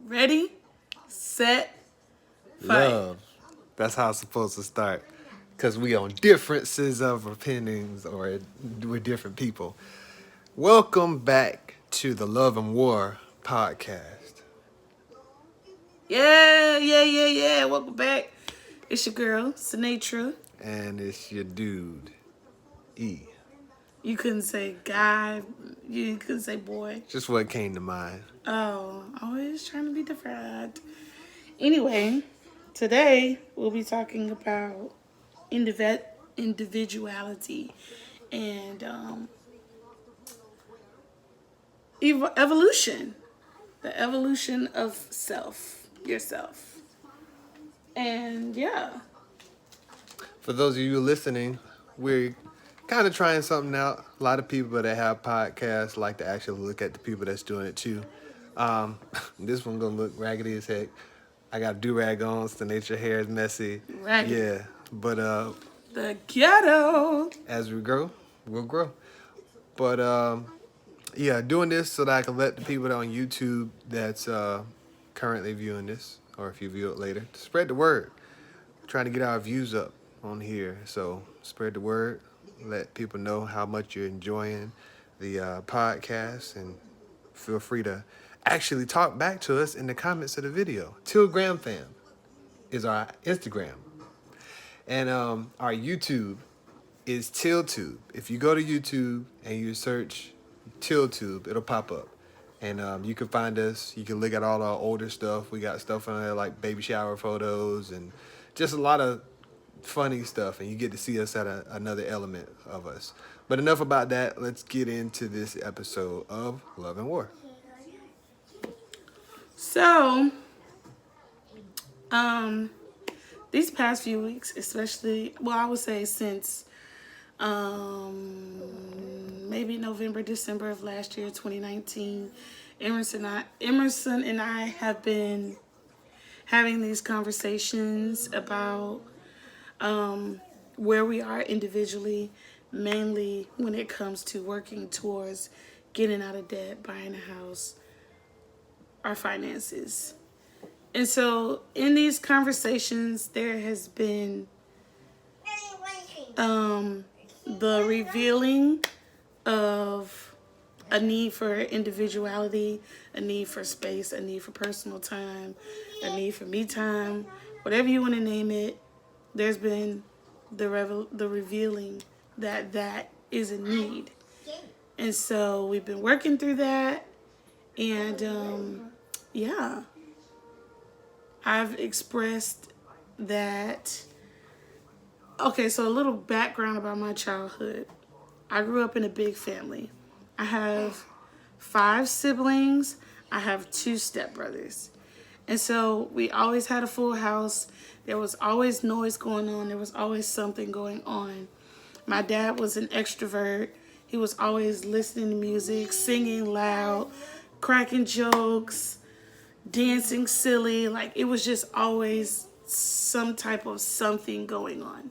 Ready, set, fight. Love. That's how it's supposed to start. Because we on differences of opinions or we're different people. Welcome back to the Love and War podcast. Yeah. Welcome back. It's your girl, Sinatra. And it's your dude, E. You couldn't say guy. You couldn't say boy. Just what came to mind. Oh, always trying to be different. Anyway, today we'll be talking about individuality and evolution. The evolution of yourself. And yeah. For those of you listening, we're kind of trying something out. A lot of people that have podcasts like to actually look at the people that's doing it too. This one gonna look raggedy as heck. I got a do-rag on, so nature hair is messy. Raggedy. Yeah, but The ghetto. as we grow, we'll grow. But yeah, doing this so that I can let the people on YouTube that's currently viewing this, or if you view it later, spread the word. Trying to get our views up on here, so spread the word. Let people know how much you're enjoying the podcast, and feel free to actually talk back to us in the comments of the video. Till Graham Fam is our Instagram, and our YouTube is TillTube. If you go to YouTube and you search TillTube, it'll pop up. And you can find us. You can look at all our older stuff. We got stuff on there like baby shower photos and just a lot of funny stuff. And you get to see us at another element of us. But enough about that. Let's get into this episode of Love and War. So, these past few weeks, especially, well, I would say since maybe November, December of last year, 2019, Emerson and I have been having these conversations about where we are individually, mainly when it comes to working towards getting out of debt, buying a house, our finances. And so in these conversations, there has been the revealing of a need for individuality, a need for space, a need for personal time, a need for me time, whatever you want to name it. There's been the revealing that is a need. And so we've been working through that. And yeah, I've expressed that. Okay, so a little background about my childhood. I grew up in a big family. I have 5 siblings. I have 2 stepbrothers. And so we always had a full house. There was always noise going on. There was always something going on. My dad was an extrovert. He was always listening to music, singing loud, cracking jokes, dancing silly. Like, it was just always some type of something going on.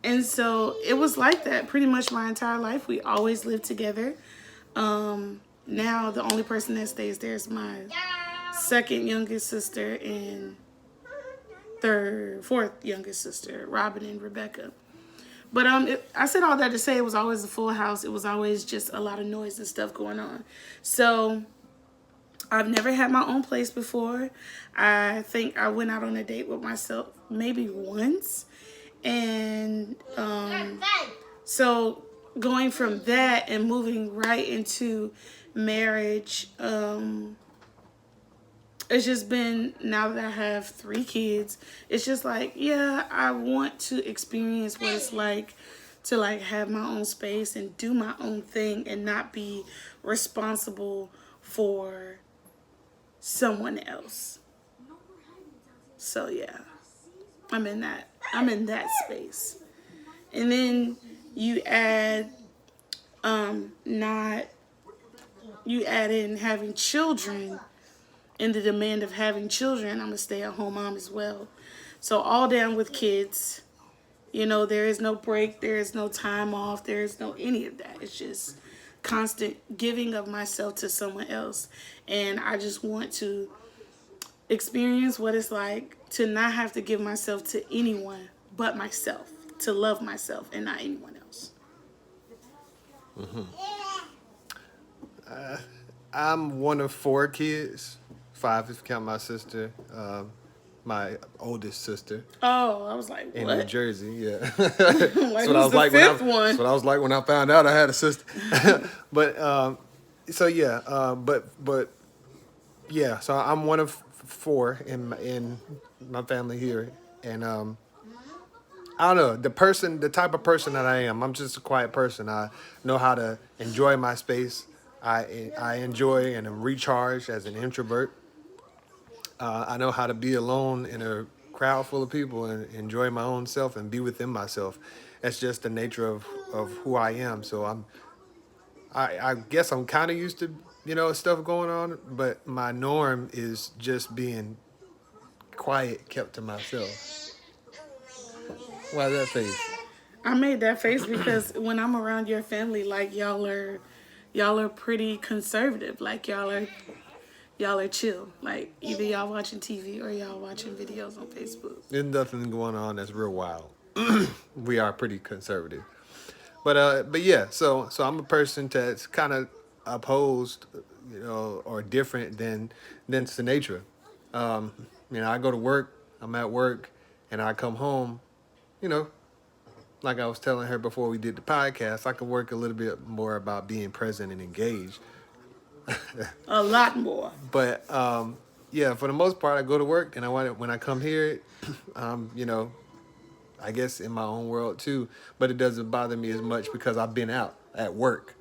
And so it was like that pretty much my entire life. We always lived together. Now the only person that stays there is my second youngest sister and fourth youngest sister, Robin and Rebecca. But I said all that to say it was always a full house. It was always just a lot of noise and stuff going on. So I've never had my own place before. I think I went out on a date with myself maybe once. And so going from that and moving right into marriage, it's just been, now that I have 3 kids, it's just like, yeah, I want to experience what it's like to like have my own space and do my own thing and not be responsible for someone else. So yeah, I'm in that space. And then you add in having children and the demand of having children. I'm a stay-at-home mom as well. So all down with kids. You know, there is no break, there is no time off, there is no any of that. It's just constant giving of myself to someone else. And I just want to experience what it's like to not have to give myself to anyone but myself, to love myself and not anyone else. I'm one of 4 kids, 5 if you count my sister, my oldest sister Oh, I was like, in New what? Jersey. Yeah, Like, that's what I who's was the like fifth one? That's what I was like when I found out I had a sister. But so yeah, but yeah, so I'm one of 4 in my family here, and I don't know, the type of person that I am. I'm just a quiet person. I know how to enjoy my space. I enjoy and am recharged as an introvert. I know how to be alone in a crowd full of people and enjoy my own self and be within myself. That's just the nature of who I am. So I guess I'm kind of used to, stuff going on, but my norm is just being quiet, kept to myself. Why that face? I made that face because when I'm around your family, like y'all are pretty conservative. Like y'all are chill. Like either y'all watching TV or y'all watching videos on Facebook. There's nothing going on that's real wild. We are pretty conservative. But yeah, so I'm a person that's kind of opposed, or different than Sinatra. Um, I go to work, I'm at work, and I come home, you know, like I was telling her before we did the podcast, I could work a little bit more about being present and engaged. A lot more. But yeah, for the most part, I go to work, and when I come here, I guess in my own world too. But it doesn't bother me as much because I've been out at work.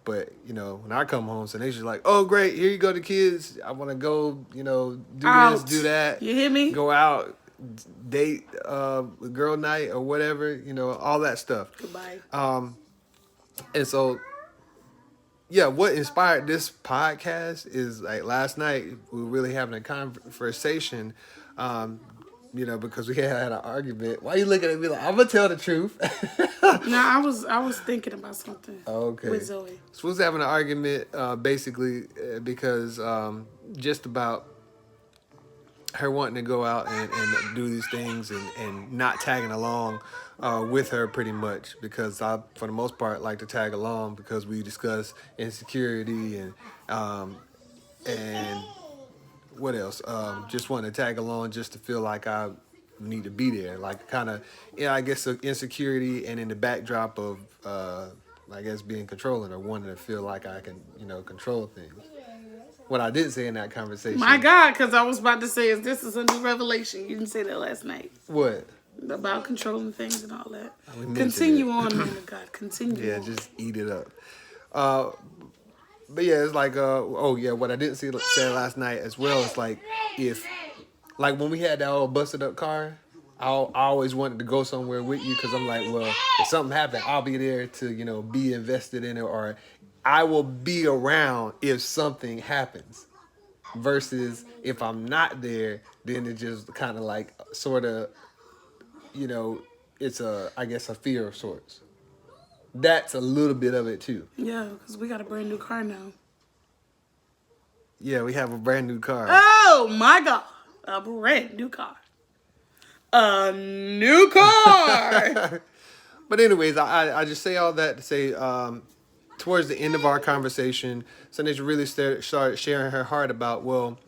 But when I come home, so they just like, oh great, here you go, the kids. I want to go, do Out. this, do that. You hear me? Go out, date, girl night or whatever. All that stuff. Goodbye. And so, yeah, what inspired this podcast is like last night we were really having a conversation, because we had an argument. Why you looking at me like I'm gonna tell the truth? No, I was thinking about something. Okay. With Zoe. So we was having an argument, basically because just about her wanting to go out and do these things and not tagging along with her pretty much, because I, for the most part, like to tag along because we discuss insecurity and what else? Just want to tag along just to feel like I need to be there. Like kind of, I guess insecurity and in the backdrop of, I guess, being controlling or wanting to feel like I can, control things. What I did say in that conversation. My God, because I was about to say, this is a new revelation. You didn't say that last night. What? About controlling things and all that. We mentioned Continue it. on, man of God. Continue Yeah, on. just eat it up. But yeah, it's like, what I didn't say last night as well is like, like when we had that old busted up car, I always wanted to go somewhere with you because I'm like, well, if something happened, I'll be there to, be invested in it, or I will be around if something happens. Versus if I'm not there, then it just kind of like sort of, it's I guess a fear of sorts. That's a little bit of it too. Yeah, because we got a brand new car now. Yeah, we have a brand new car. Oh my God. A brand new car. A new car. But anyways, I just say all that to say, towards the end of our conversation, Sanisha really started sharing her heart about, well,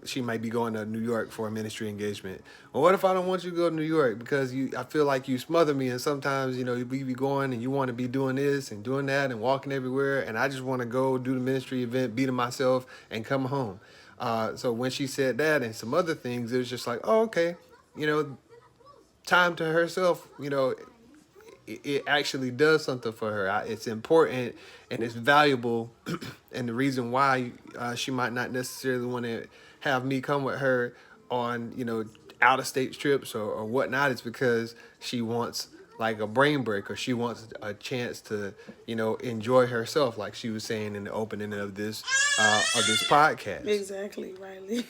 she might be going to New York for a ministry engagement. Well, what if I don't want you to go to New York because I feel like you smother me, and sometimes, we be going and you want to be doing this and doing that and walking everywhere, and I just want to go do the ministry event, be to myself, and come home. So when she said that and some other things, it was just like, oh, okay, time to herself, it actually does something for her. It's important and it's valuable. And the reason why she might not necessarily want to have me come with her on, out of state trips or whatnot is because she wants like a brain break, or she wants a chance to, enjoy herself, like she was saying in the opening of this podcast. Exactly, Riley.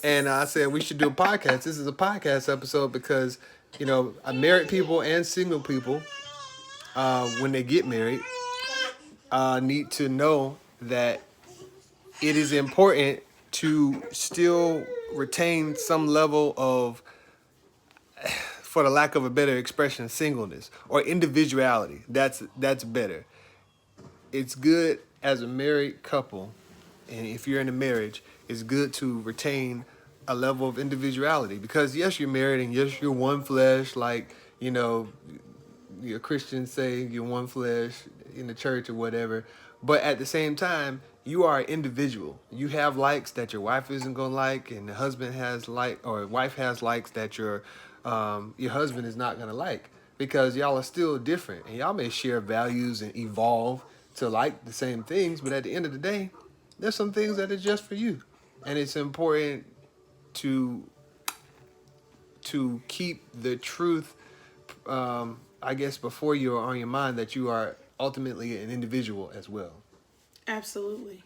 And I said we should do a podcast. This is a podcast episode because, married people and single people when they get married need to know that it is important to still retain some level of, for the lack of a better expression, singleness or individuality. That's better. It's good as a married couple, and if you're in a marriage, it's good to retain a level of individuality, because yes, you're married and yes, you're one flesh, like, you know, your Christians say you're one flesh in the church or whatever. But at the same time, you are an individual. You have likes that your wife isn't gonna like, and the husband has or wife has likes that your husband is not gonna like, because y'all are still different, and y'all may share values and evolve to like the same things. But at the end of the day, there's some things that are just for you, and it's important to keep the truth, I guess, before you are on your mind, that you are ultimately an individual as well. Absolutely.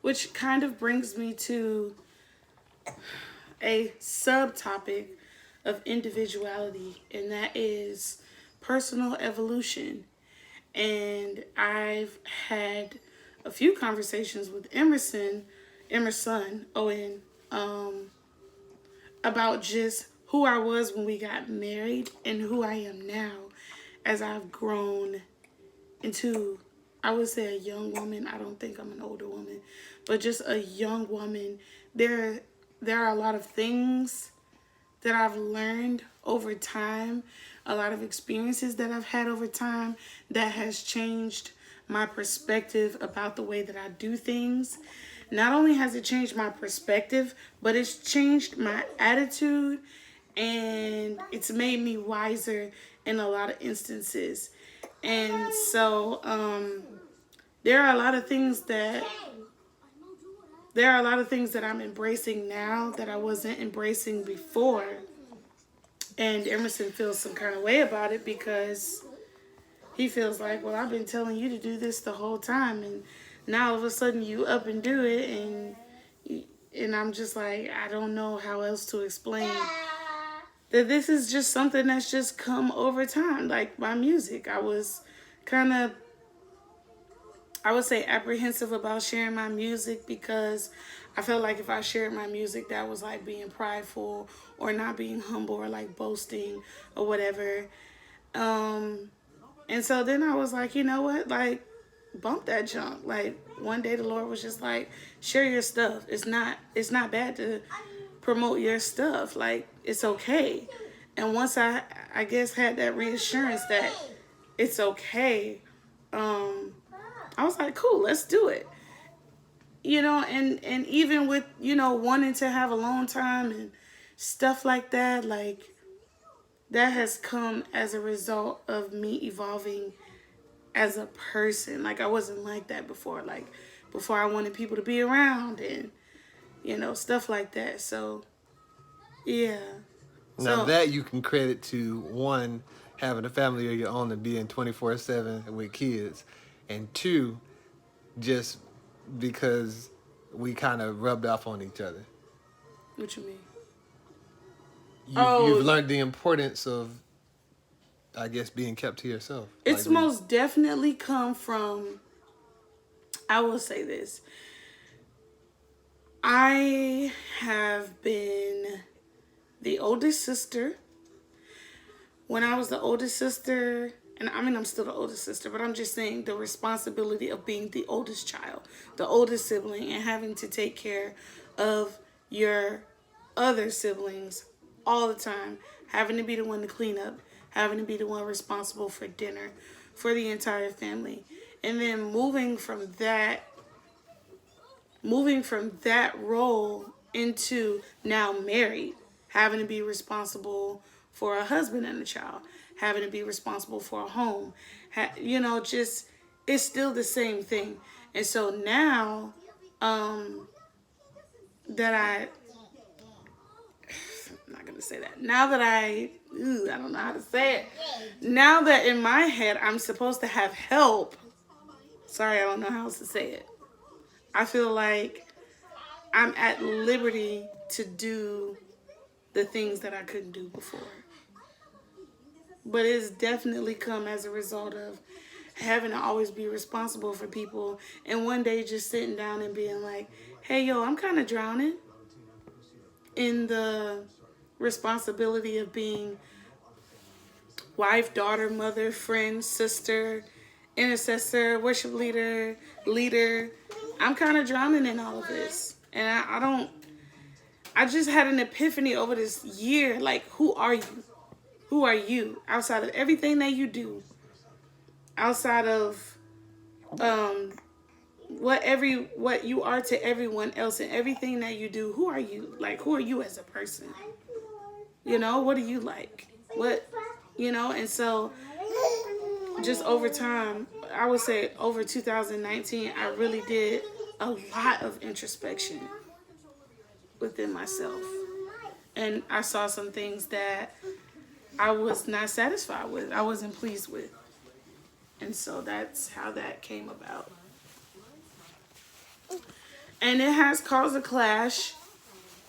Which kind of brings me to a subtopic of individuality, and that is personal evolution. And I've had a few conversations with Emerson Owen, about just who I was when we got married and who I am now as I've grown into, I would say, a young woman. I don't think I'm an older woman, but just a young woman. There are a lot of things that I've learned over time, a lot of experiences that I've had over time that has changed my perspective about the way that I do things. Not only has it changed my perspective, but it's changed my attitude, and it's made me wiser in a lot of instances. And so there are a lot of things that I'm embracing now that I wasn't embracing before. And Emerson feels some kind of way about it, because he feels like, well, I've been telling you to do this the whole time, and now all of a sudden you up and do it. And I'm just like, I don't know how else to explain that this is just something that's just come over time. Like my music, I was kind of, I would say, apprehensive about sharing my music, because I felt like if I shared my music, that was like being prideful or not being humble or like boasting or whatever. And so then I was like, you know what? Like, bump that junk. Like, one day the Lord was just like, share your stuff. It's not bad to promote your stuff. Like, it's okay. And once I guess had that reassurance that it's okay, I was like, cool, let's do it. You know, and even with, you know, wanting to have alone time and stuff like that, like, that has come as a result of me evolving as a person. Like, I wasn't like that before. Like, before I wanted people to be around and, you know, stuff like that. So, yeah. Now So, that you can credit to, one, having a family of your own and being 24/7 with kids, and two, just because we kind of rubbed off on each other. what you mean? You've learned the importance of, I guess, being kept to yourself. It's like most definitely come from, I will say this. I have been the oldest sister. When I was the oldest sister, and I mean, I'm still the oldest sister, but I'm just saying the responsibility of being the oldest child, the oldest sibling, and having to take care of your other siblings all the time, having to be the one to clean up, having to be the one responsible for dinner for the entire family. And then moving from that role into now married, having to be responsible for a husband and a child, having to be responsible for a home, you know, just, it's still the same thing. And so now that I'm not going to say that. Now that I don't know how to say it. Now that in my head I'm supposed to have help. Sorry, I don't know how else to say it. I feel like I'm at liberty to do the things that I couldn't do before. but it's definitely come as a result of having to always be responsible for people, and one day just sitting down and being like, hey, yo, I'm kind of drowning in the responsibility of being wife, daughter, mother, friend, sister, intercessor, worship leader. I'm kind of drowning in all of this. And I just had an epiphany over this year. Like, who are you? Who are you outside of everything that you do? Outside of what you are to everyone else and everything that you do, who are you? Like, who are you as a person? You know, what do you like? What, and so just over time, I would say over 2019, I really did a lot of introspection within myself. And I saw some things that I was not satisfied with. I wasn't pleased with. And so that's how that came about. And it has caused a clash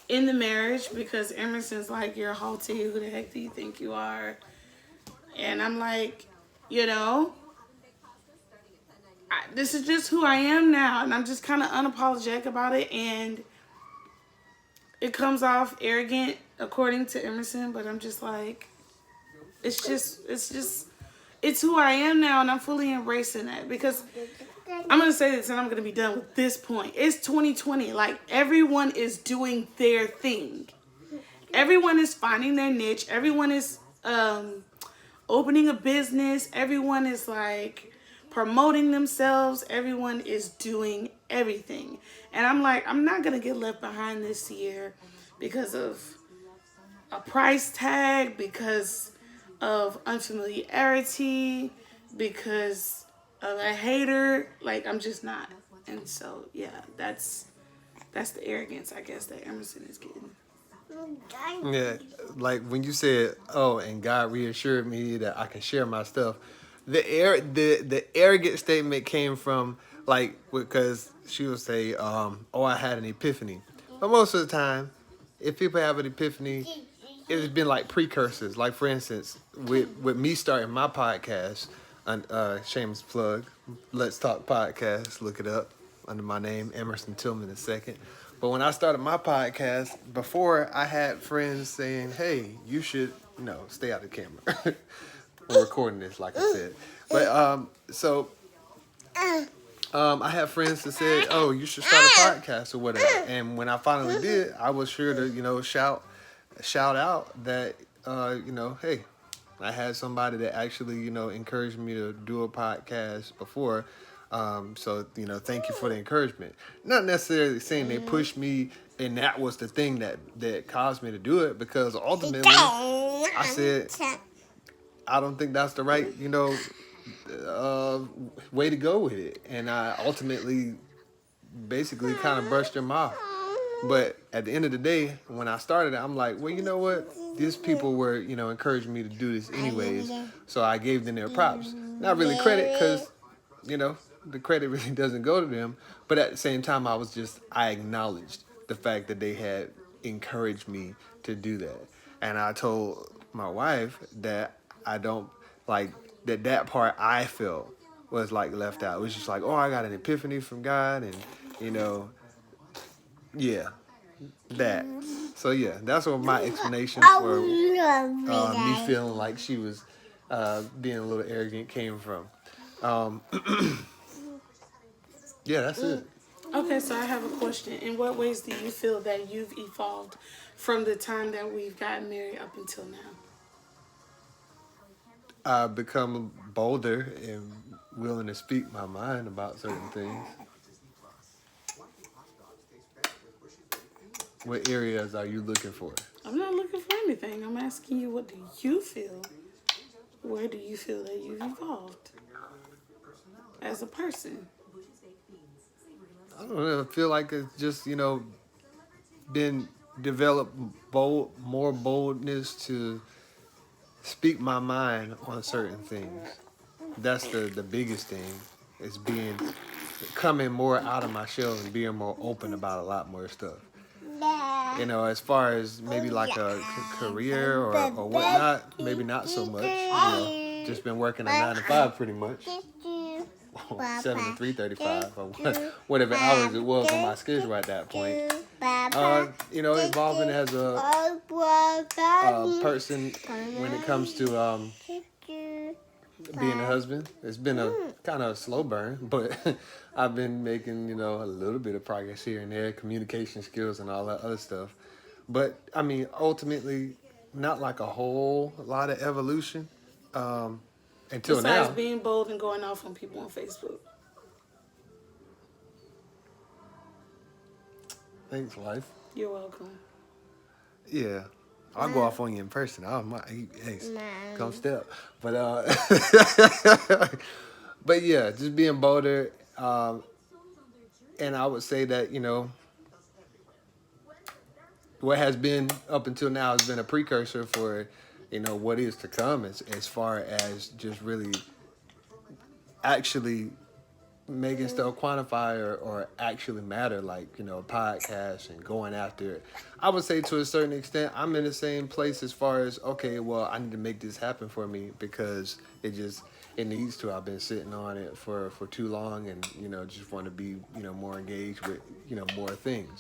in the marriage because Emerson's like, you're haughty. Who the heck do you think you are? And I'm like, this is just who I am now. And I'm just kind of unapologetic about it. And it comes off arrogant according to Emerson. But I'm just like, it's who I am now. And I'm fully embracing that because I'm going to say this and I'm going to be done with this point. It's 2020. Like, everyone is doing their thing. Everyone is finding their niche. Everyone is opening a business. Everyone is like promoting themselves. Everyone is doing everything. And I'm like, I'm not going to get left behind this year because of a price tag, because of unfamiliarity, because of a hater. Like, I'm just not. And so, yeah, that's the arrogance, I guess, that Emerson is getting. Yeah, like when you said, "Oh, and God reassured me that I can share my stuff," the arrogant statement came from like because she would say, "Oh, I had an epiphany," but most of the time, if people have an epiphany, it's been like precursors. Like for instance, with me starting my podcast, shameless plug, Let's Talk Podcast. Look it up under my name, Emerson Tillman II. But when I started my podcast, before I had friends saying, "Hey, you should, stay out of the camera." I'm recording this, like I said. But I had friends that said, "Oh, you should start a podcast or whatever." And when I finally did, I was sure to, shout out that, hey, I had somebody that actually, encouraged me to do a podcast before. So, thank you for the encouragement. Not necessarily saying they pushed me and that was the thing that caused me to do it, because ultimately I said, I don't think that's the right, way to go with it. And I ultimately basically kind of brushed them off. But at the end of the day, when I started it, I'm like, well, you know what? These people were, encouraging me to do this anyways. So I gave them their props. Not really credit because, the credit really doesn't go to them. But at the same time, I acknowledged the fact that they had encouraged me to do that. And I told my wife that I don't like that part I felt was like left out. It was just like, oh, I got an epiphany from God and, yeah, that. So yeah, that's what my explanation for me feeling like she was being a little arrogant came from. Yeah, that's it. Okay, so I have a question. In what ways do you feel that you've evolved from the time that we've gotten married up until now? I've become bolder and willing to speak my mind about certain things. What areas are you looking for? I'm not looking for anything. I'm asking you, what do you feel? Where do you feel that you've evolved as a person? I don't know. I feel like it's just, been developed more boldness to speak my mind on certain things. That's the biggest thing. Is coming more out of my shell and being more open about a lot more stuff. You know, as far as maybe like a career or whatnot, maybe not so much. You know, just been working a 9 to 5 pretty much. 7 to 3:35 or whatever hours it was on my schedule at that point. You know, evolving as a person when it comes to being a husband. It's been a kind of a slow burn, but I've been making, you know, a little bit of progress here and there, communication skills and all that other stuff. But I mean, ultimately, not like a whole lot of evolution until Besides now. being bold and going off on people on Facebook. Thanks, life. You're welcome. Yeah. I'll go off on you in person. Hey, come step. But but yeah, just being bolder. And I would say that, you know, what has been up until now has been a precursor for, you know, what is to come as far as just really actually making stuff quantify or actually matter, like, you know, a podcast and going after it. I would say to a certain extent, I'm in the same place as far as, okay, well, I need to make this happen for me because it needs to. I've been sitting on it for too long and, you know, just want to be, you know, more engaged with, you know, more things.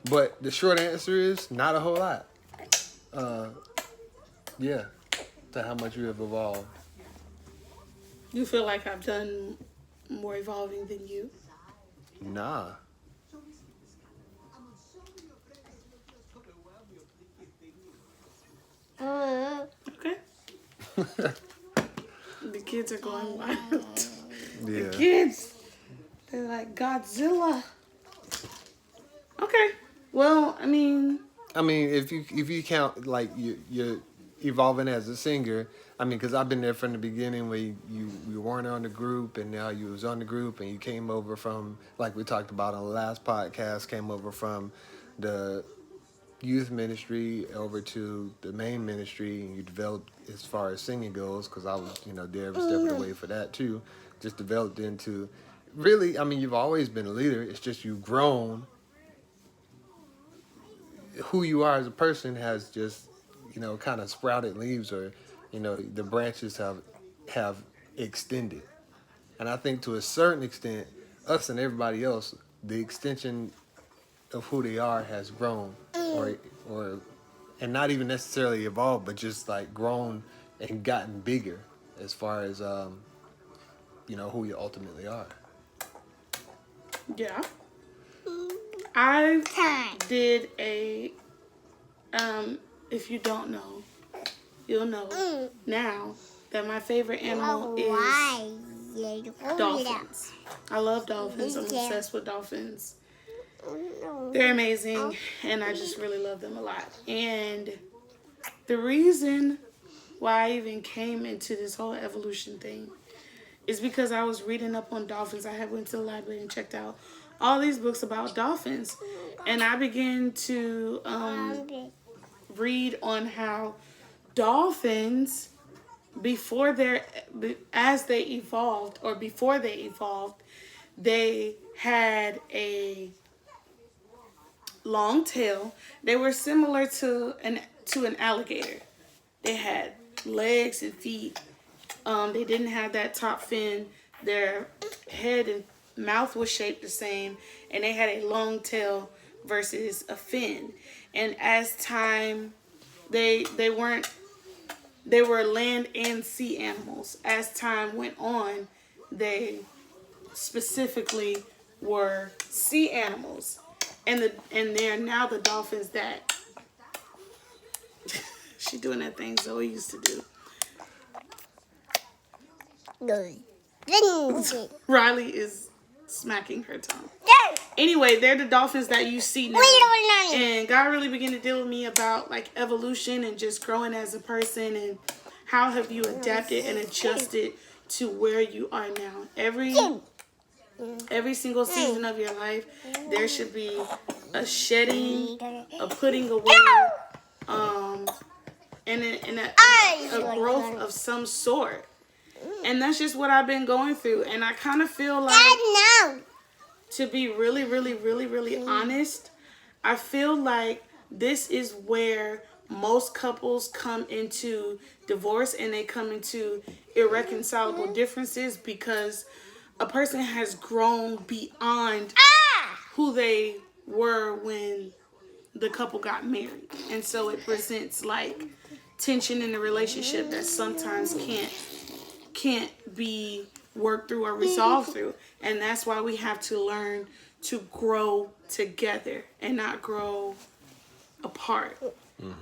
But the short answer is not a whole lot. Yeah, to how much you have evolved. You feel like I've done more evolving than you? Nah. Okay. The kids are going wild. Yeah. The kids, they're like Godzilla. Okay. Well, I mean, if you count like you're evolving as a singer, I mean, because I've been there from the beginning where you weren't on the group and now you was on the group and you came over from, like we talked about on the last podcast, came over from the youth ministry over to the main ministry and you developed as far as singing goes, because I was, you know, there every step of the way for that too. Just developed into, really, I mean, you've always been a leader. It's just you've grown. Who you are as a person has just, you know, kind of sprouted leaves, or, you know, the branches have extended. And I think to a certain extent, us and everybody else, the extension of who they are has grown, and not even necessarily evolved, but just like grown and gotten bigger as far as you know, who you ultimately are. yeah. I did a, if you don't know, you'll know now that my favorite animal is dolphins. I love dolphins. I'm obsessed with dolphins. They're amazing, and I just really love them a lot. And the reason why I even came into this whole evolution thing is because I was reading up on dolphins. I had went to the library and checked out all these books about dolphins, and I began to read on how dolphins, before as they evolved, or before they evolved, they had a long tail. They were similar to an alligator. They had legs and feet. They didn't have that top fin. Their head and mouth was shaped the same, and they had a long tail versus a fin. And as time, they were land and sea animals. As time went on, they specifically were sea animals, and they're now the dolphins that she doing that thing Zoe used to do. Riley is smacking her tongue. Anyway, they're the dolphins that you see now. And God really began to deal with me about like evolution and just growing as a person, and how have you adapted and adjusted to where you are now. Every single season of your life, there should be a shedding, a putting away, and a growth of some sort. And that's just what I've been going through. And I kind of feel like, to be really, really, really, really honest, I feel like this is where most couples come into divorce and they come into irreconcilable differences because a person has grown beyond who they were when the couple got married. And so it presents like tension in the relationship that sometimes can't be worked through or resolved through. And that's why we have to learn to grow together and not grow apart.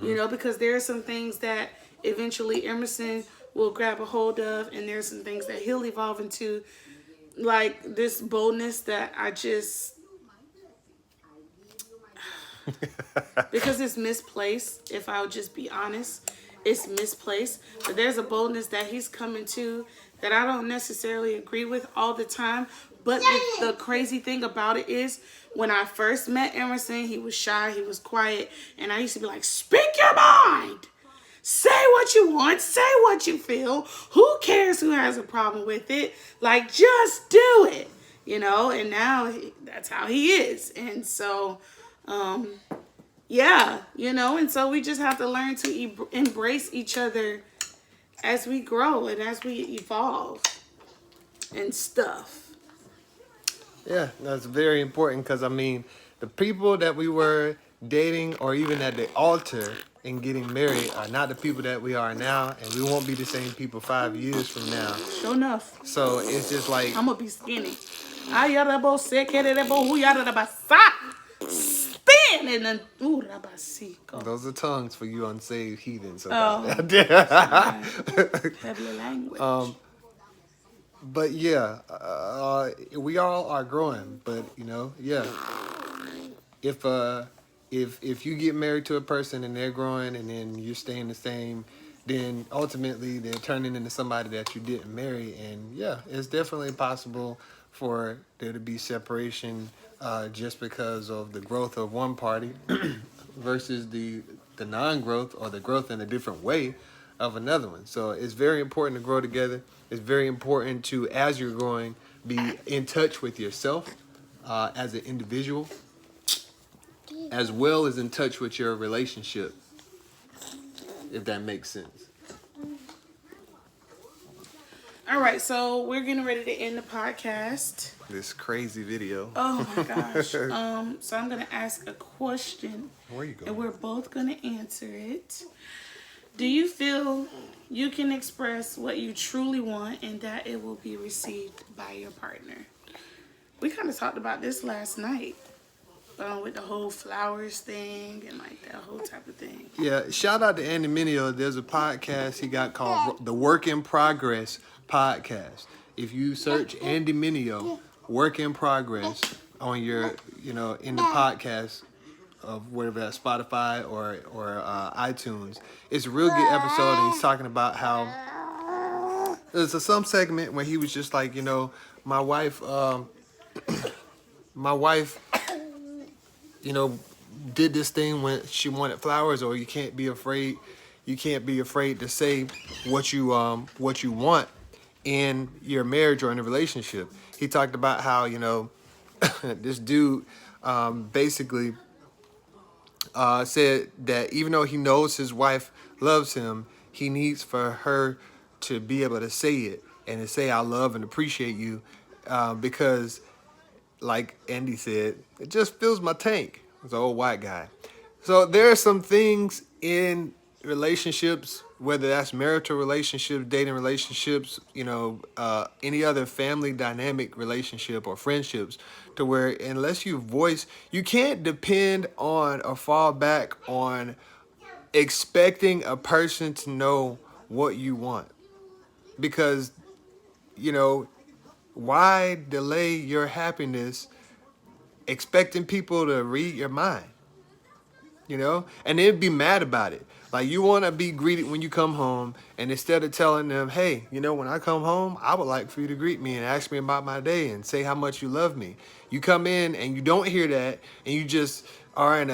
You know, because there are some things that eventually Emerson will grab a hold of, and there's some things that he'll evolve into, like this boldness that I just because it's misplaced. If I would just be honest, it's misplaced. But there's a boldness that he's coming to that I don't necessarily agree with all the time. But the crazy thing about it is, when I first met Emerson, he was shy, he was quiet, and I used to be like, speak your mind. Say what you want, say what you feel. Who cares who has a problem with it? Like, just do it, you know? And now that's how he is. And so, yeah, you know, and so we just have to learn to embrace each other as we grow and as we evolve and stuff. Yeah, that's very important because, I mean, the people that we were dating or even at the altar and getting married are not the people that we are now, and we won't be the same people 5 years from now. Sure enough. So it's just like... I'm going to be skinny. Those are tongues for you unsaved heathens. Heavy language. But yeah, we all are growing. But you know, yeah, if you get married to a person and they're growing and then you're staying the same, then ultimately they're turning into somebody that you didn't marry. And yeah, it's definitely possible for there to be separation just because of the growth of one party versus the non-growth or the growth in a different way of another one. So it's very important to grow together. It's very important to, as you're growing, be in touch with yourself as an individual, as well as in touch with your relationship, if that makes sense. All right, so we're getting ready to end the podcast. This crazy video. Oh my gosh. So I'm going to ask a question. Where are you going? And we're both going to answer it. Do you feel you can express what you truly want and that it will be received by your partner? We kind of talked about this last night with the whole flowers thing and like that whole type of thing. Yeah, shout out to Andy Mineo. There's a podcast he got called The Work in Progress Podcast. If you search Andy Mineo, Work in Progress on your, in the podcast of whatever that Spotify or iTunes, it's a real good episode. And he's talking about how there's some segment where he was just like, my wife, did this thing when she wanted flowers, or you can't be afraid to say what you want in your marriage or in a relationship. He talked about how, this dude basically said that even though he knows his wife loves him, he needs for her to be able to say it and to say, I love and appreciate you, because like Andy said, it just fills my tank. It's an old white guy. So there are some things in relationships, whether that's marital relationships, dating relationships, any other family dynamic relationship or friendships, to where unless you can't depend on or fall back on expecting a person to know what you want. Because, why delay your happiness expecting people to read your mind? And they'd be mad about it. Like, you want to be greeted when you come home, and instead of telling them, hey, when I come home, I would like for you to greet me and ask me about my day and say how much you love me. You come in and you don't hear that, and you just are in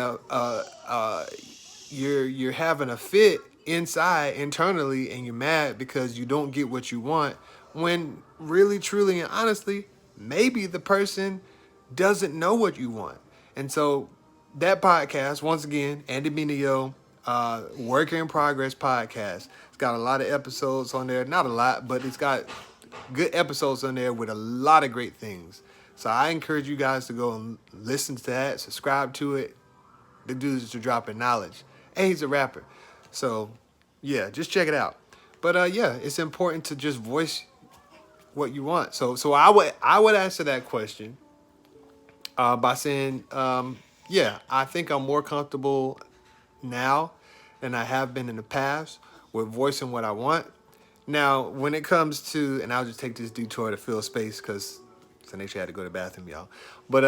you're having a fit internally, and you're mad because you don't get what you want, when really, truly, and honestly, maybe the person doesn't know what you want. And so that podcast, once again, Andy Mineo, Work in Progress podcast. It's got a lot of episodes on there. Not a lot, but it's got good episodes on there with a lot of great things. So I encourage you guys to go and listen to that, subscribe to it. The dude's just dropping knowledge. And he's a rapper. So, yeah, just check it out. But yeah, it's important to just voice what you want. So I would answer that question by saying, yeah, I think I'm more comfortable now than I have been in the past with voicing what I want. Now, when it comes to, and I'll just take this detour to fill space because Tanisha had to go to the bathroom, y'all. But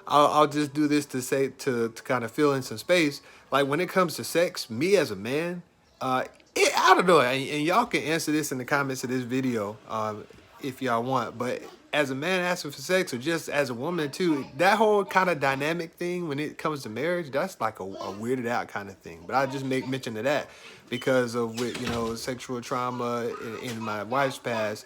I'll just do this to say to kind of fill in some space. Like when it comes to sex, me as a man, I don't know, and y'all can answer this in the comments of this video if y'all want. But as a man asking for sex, or just as a woman too, that whole kind of dynamic thing when it comes to marriage, that's like a weirded out kind of thing. But I just make mention of that because of sexual trauma in my wife's past.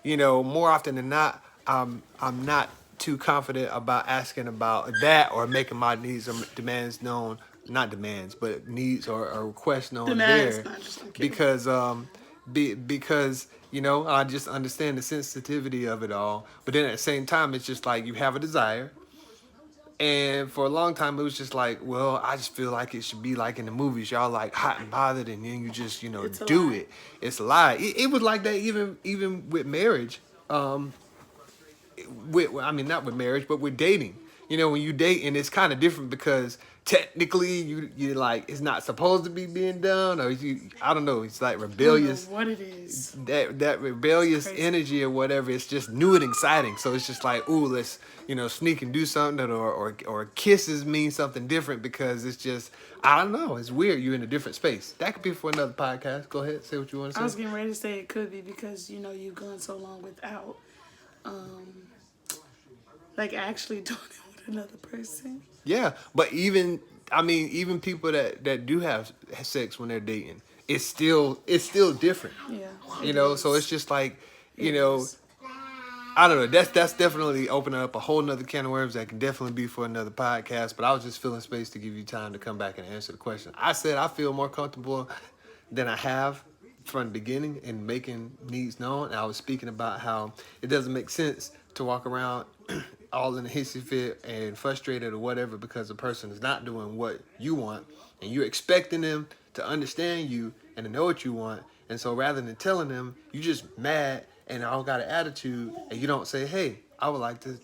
More often than not, I'm not too confident about asking about that or making my needs or demands known. Not demands, but needs or requests known Demands, there, not just, I'm kidding. because I just understand the sensitivity of it all. But then at the same time, it's just like you have a desire. And for a long time, it was just like, well, I just feel like it should be like in the movies. Y'all like hot and bothered, and then you just, do it. It's a lie. It was like that even with marriage. Not with marriage, but with dating. When you date, and it's kind of different because technically you like it's not supposed to be being done, or I don't know. It's like rebellious. I don't know what it is. That rebellious energy or whatever. It's just new and exciting. So it's just like, ooh, let's sneak and do something, or kisses mean something different because it's just I don't know. It's weird. You're in a different space. That could be for another podcast. Go ahead, say what you want to say. I was getting ready to say it could be because you've gone so long without, like actually doing it with another person. Yeah, but even people that do have sex when they're dating, it's still different. Yeah. So it's just like, I don't know. That's definitely opening up a whole nother can of worms that can definitely be for another podcast. But I was just filling space to give you time to come back and answer the question. I said I feel more comfortable than I have from the beginning in making needs known. And I was speaking about how it doesn't make sense to walk around all in a hissy fit and frustrated or whatever because the person is not doing what you want, and you're expecting them to understand you and to know what you want. And so rather than telling them, you just mad and all got an attitude, and you don't say, hey, I would like to,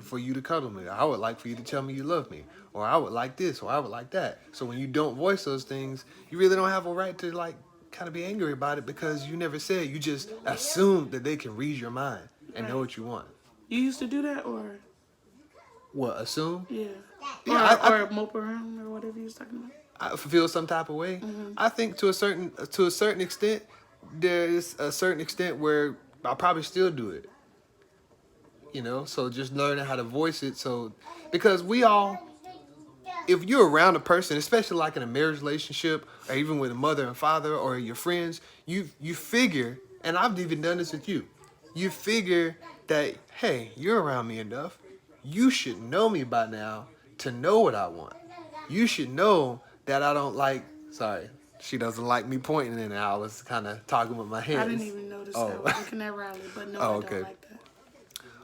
for you to cuddle me. I would like for you to tell me you love me, or I would like this, or I would like that. So when you don't voice those things, you really don't have a right to like kind of be angry about it because you never said. You just assume that they can read your mind and know what you want. You used to do that, or what? Assume? Yeah. Yeah, or mope around or whatever you was talking about. I feel some type of way. Mm-hmm. I think to a certain extent, there's a certain extent where I'll probably still do it. So just learning how to voice it. So because we all, if you're around a person, especially like in a marriage relationship, or even with a mother and father or your friends, you figure, and I've even done this with you. You figure that, hey, you're around me enough. You should know me by now to know what I want. You should know that I don't like, sorry, she doesn't like me pointing in, and I was kind of talking with my hands. I didn't even notice that. I was looking at Riley, but no, I don't like that.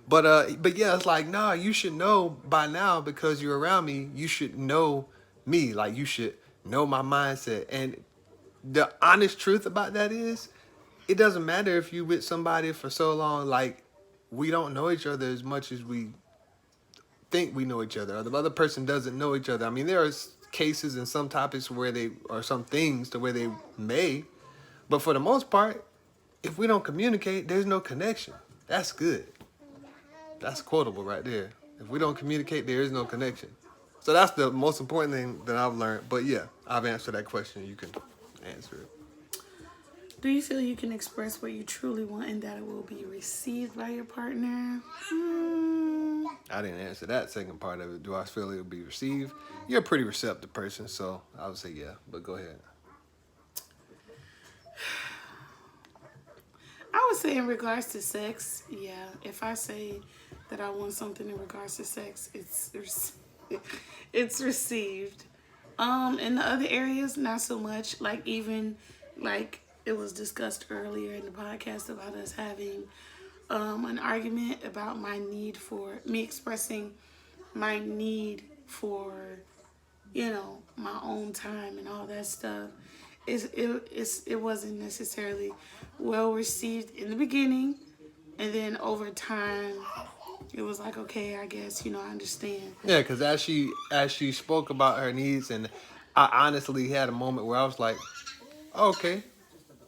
But yeah, it's like, nah, you should know by now because you're around me. You should know me. Like, you should know my mindset. And the honest truth about that is, it doesn't matter if you with somebody for so long, like, we don't know each other as much as we think we know each other, or the other person doesn't know each other. I mean, there are cases and some topics where they, or some things to where they may, but for the most part, if we don't communicate, there's no connection. That's good. That's quotable right there. If we don't communicate, there is no connection. So that's the most important thing that I've learned. But yeah, I've answered that question. You can answer it. Do you feel you can express what you truly want and that it will be received by your partner? I didn't answer that second part of it. Do I feel it will be received? You're a pretty receptive person, so I would say yeah, but go ahead. I would say in regards to sex, yeah. If I say that I want something in regards to sex, it's it's received. In the other areas, not so much. Like even like it was discussed earlier in the podcast about us having an argument about my need for me expressing my need for my own time and all that stuff. It wasn't necessarily well received in the beginning, and then over time it was like, okay, I guess I understand. Yeah, because as she spoke about her needs, and I honestly had a moment where I was like, oh, okay,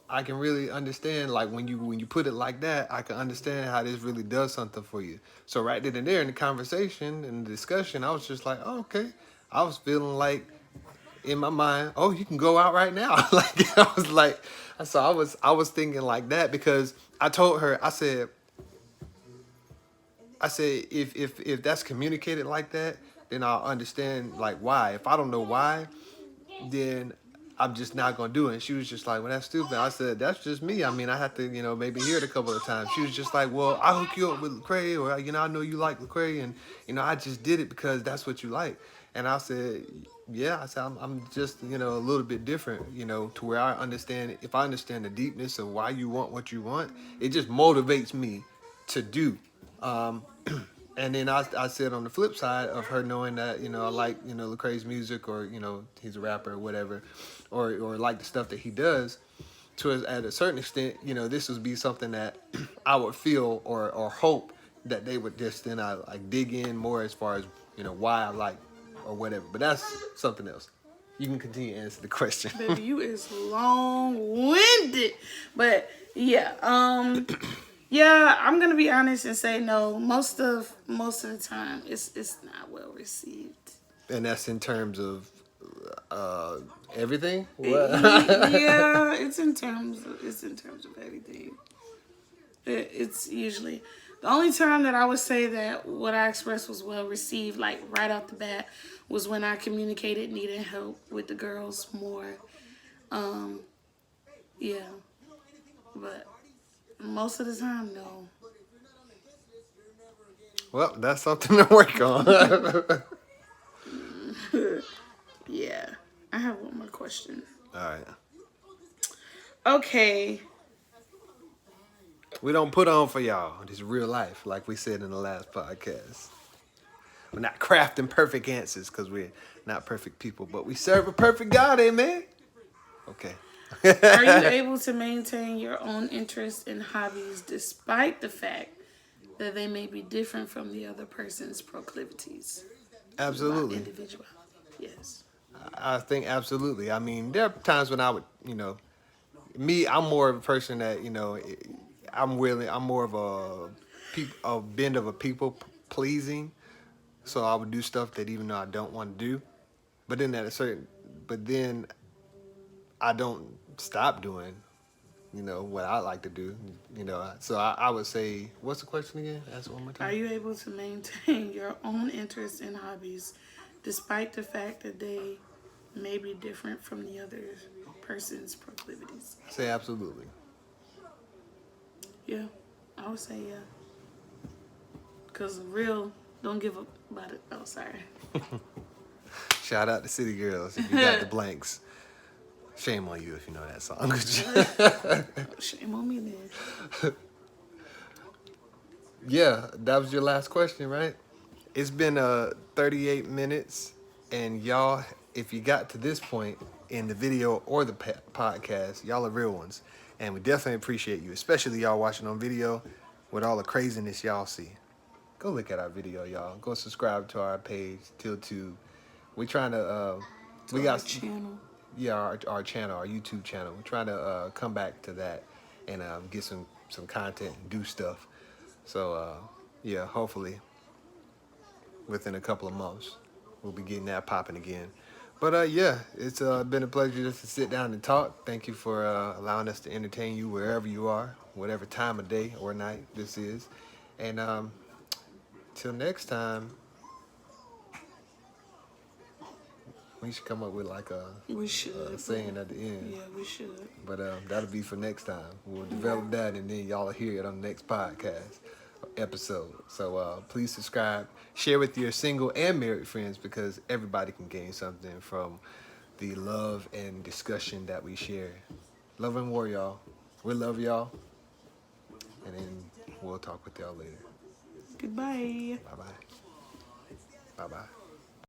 I can really understand. Like when you put it like that, I can understand how this really does something for you. So right then and there in the conversation and the discussion, I was just like, oh, okay. I was feeling like in my mind, oh, you can go out right now. Like I was like, so I was thinking like that because I told her, I said if that's communicated like that, then I'll understand like why. If I don't know why, then I'm just not gonna do it. And she was just like, well, that's stupid. I said, that's just me. I mean, I have to, maybe hear it a couple of times. She was just like, well, I hook you up with Lecrae, or I know you like Lecrae, and I just did it because that's what you like. And I said, yeah. I said, I'm just a little bit different, to where I understand. If I understand the deepness of why you want what you want, it just motivates me to do. Um, and then I said on the flip side of her knowing that I like Lecrae's music, or he's a rapper or whatever, or like the stuff that he does. At a certain extent, this would be something that I would feel or hope that they would just then I like dig in more as far as why I like or whatever. But that's something else. You can continue to answer the question. Baby, you is long-winded, but yeah. Yeah, I'm gonna be honest and say no. Most of the time, it's not well received. And that's in terms of everything. Yeah, it's in terms of everything. It's usually the only time that I would say that what I expressed was well received, like right off the bat, was when I communicated needing help with the girls more. Yeah, but most of the time, no. Well, that's something to work on. Yeah, I have one more question. All right. Okay. We don't put on for y'all. This is real life, like we said in the last podcast. We're not crafting perfect answers because we're not perfect people, but we serve a perfect God, amen? Okay. Are you able to maintain your own interests and hobbies despite the fact that they may be different from the other person's proclivities? Absolutely. Individuality. Yes. I think absolutely. I mean, there are times when I would, I'm more of a person that, I'm more of a bend of a people pleasing. So I would do stuff that even though I don't want to do, but then I don't stop doing, what I like to do, So I would say, what's the question again? Ask it one more time. Are you able to maintain your own interests and hobbies despite the fact that they may be different from the other person's proclivities? Say absolutely. Yeah, I would say yeah. Because real, don't give up about it. Oh, sorry. Shout out to City Girls if you got the blanks. Shame on you if you know that song. Shame on me then. Yeah, that was your last question, right? It's been 38 minutes, and y'all, if you got to this point in the video or the podcast, y'all are real ones. And we definitely appreciate you, especially y'all watching on video with all the craziness y'all see. Go look at our video, y'all. Go subscribe to our page, TillTube. We're trying to, we got channel. Yeah, our channel, our YouTube channel. We're trying to come back to that and get some content and do stuff. So, yeah, hopefully within a couple of months, we'll be getting that popping again. But, yeah, it's been a pleasure just to sit down and talk. Thank you for allowing us to entertain you wherever you are, whatever time of day or night this is. And till next time, we should come up with like a saying at the end. Yeah, we should. But that'll be for next time. We'll develop that, and then y'all will hear it on the next podcast. episode. So please subscribe, share with your single and married friends, because everybody can gain something from the love and discussion that we share. Love and war, y'all. We love y'all. And then we'll talk with y'all later. Goodbye. Bye-bye. Bye-bye.